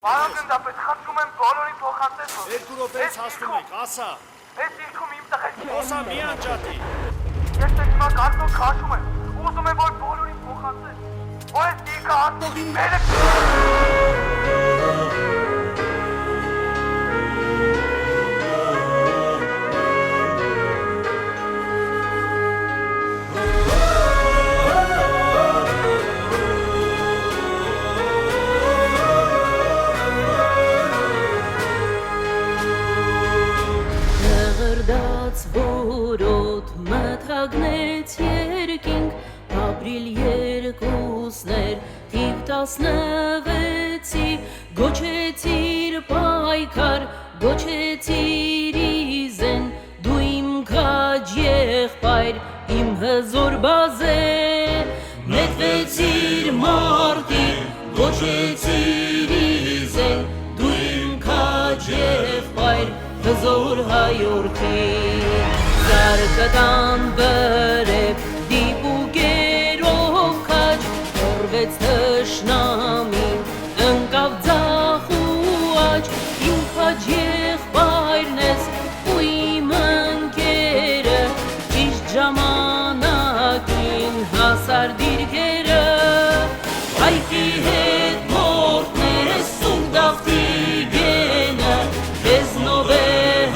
Պարոն գնդապետ, խնդրում եմ բոլորին փոխանցեք, որ 2 րոպեից հասնում ենք, ասա։ Այս դիրքում իմ տղեկ է։Ոսա մի անջատի։ Ես դեռ հիմա կարծոք քաշում եմ, ուզում եմ, որ բոլորին փոխանցեք, որ այս դիրքը Աստծո մերը Որոտ մթագնեց երկինք, ապրիլ երկուսներ, թիվ 16-ի, գոչեցիր պայքար, գոչեցիր իզեն, դու իմ քաջ եղբայր, իմ հզոր բազեն, նետվեցիր մարտի, գոչեցիր իզեն, դու իմ քաջ եղբայր, հզոր հայորդի, զարկտան բրև դիպուկերով քաչ, հորվեց թշնամին, ընկավ ձախ ու աջ, իմ քաչ եղբայրն ես ու իմ ընկերը, ճիշտ ժամանակին հասար դիրքերը, հայքի հետ մորթն ես ու գավթի գենը, Եզնով է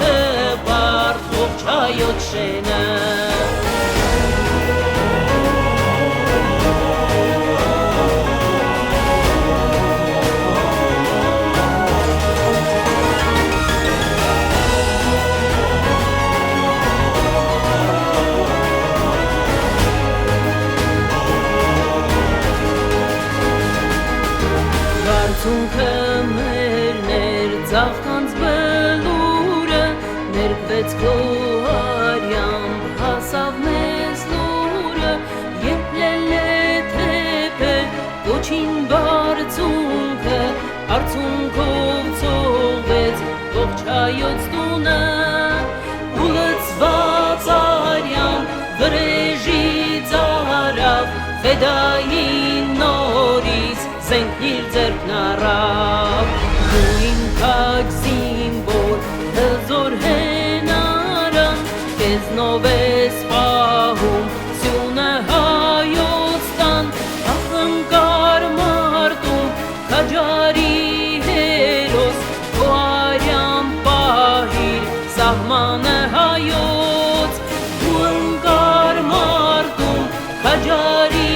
հպարտ ողջայոտ շենը Վարձունքը մերն էր ձախկանց բլուրը, ներկվեց քո արյամբ հասավ մեզ լուրը, երբ լելեթեփ է կոչին բարձունքը, արցունքով ծողվեց ողջայոց տունը, ու լցված արյան վրեժից արավ, ֆեդային նորից զենքն ձեռքն առավ, դու իմ քաջ զինվոր հզոր հենարան, քեզնով ես պահում սյունը հայոց տան, ախնկար մարտում քաջարի հերոս, քո արյան պահիր սահմանը հայոց, դու ընկար մարտում քաջարի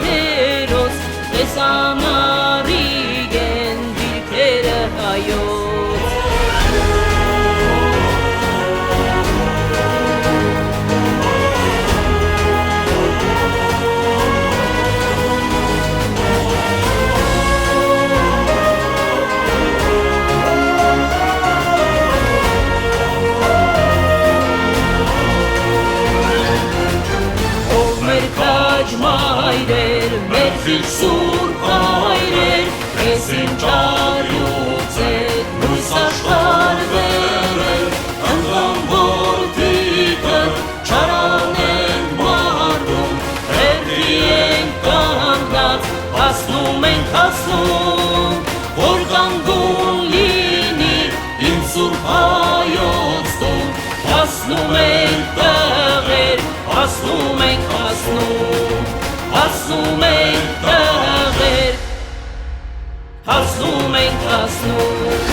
հերոս, տեսանարիգ են դիրքերը հայոց Ով մեր քաջ մայրեր, մեր սուրբ հայրեր, ես իմ ճարյուց եք լույս աշխարհ բերել, ընկան որդիկը չարանենք մարդում, հերթի ենք կանգնած, հասնում ենք հասնում, որ կանգուն լինի իմ սուրբ հայոց տուն, հասնում ենք տղեր, հասնում ենք հասնում, հասնում ենք տղեր, հասնում ենք հասնում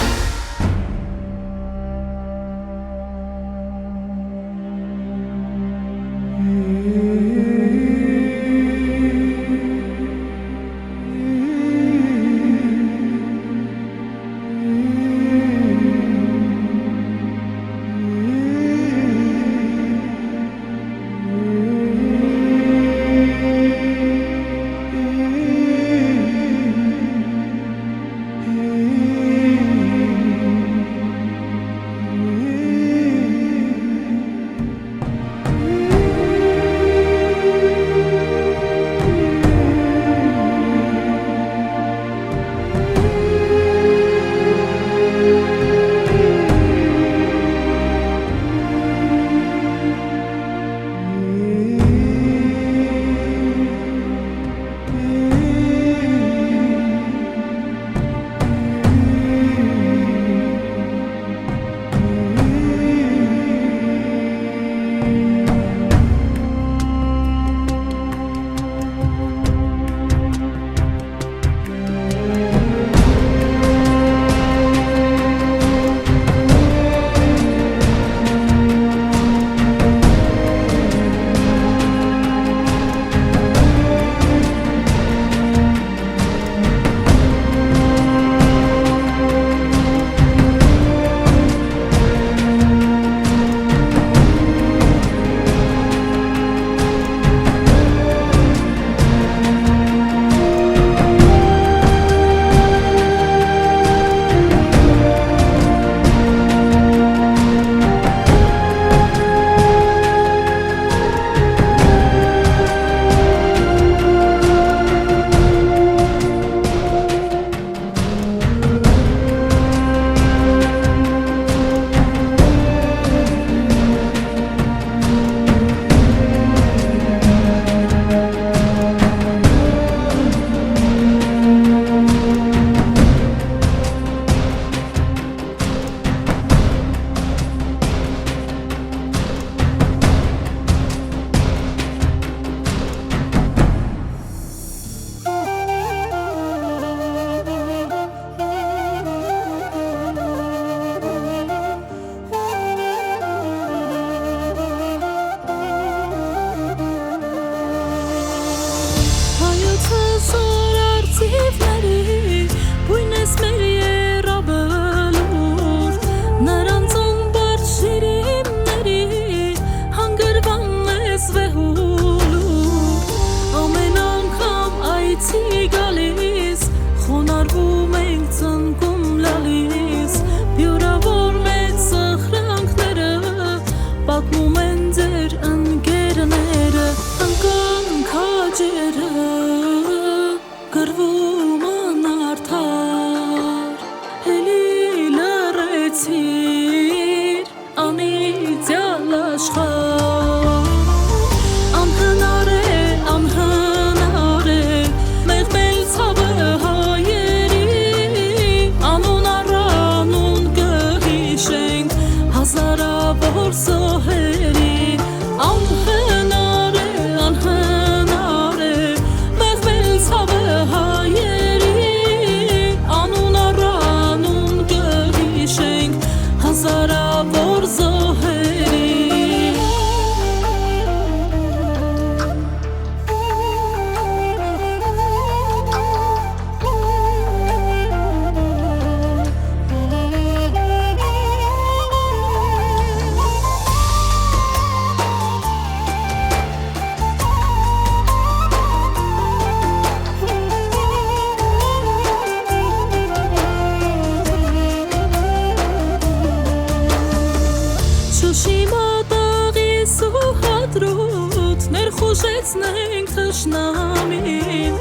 չհասնենք թշնամին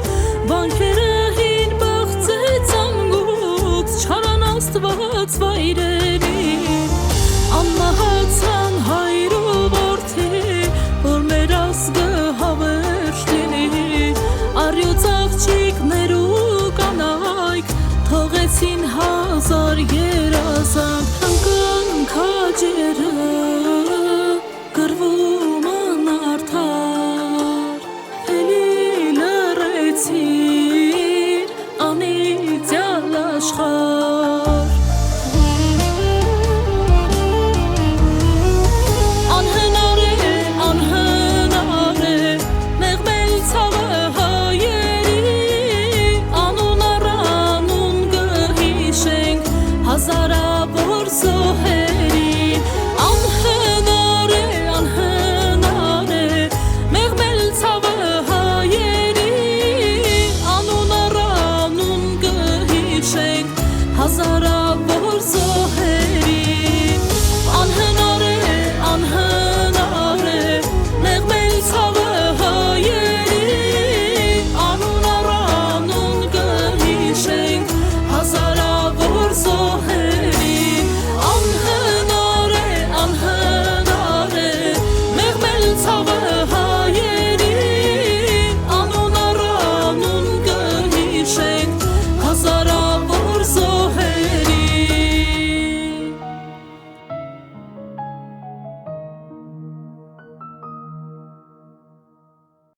Վանքերը հին բաղձեց անգուց Չարան աստված վայրերի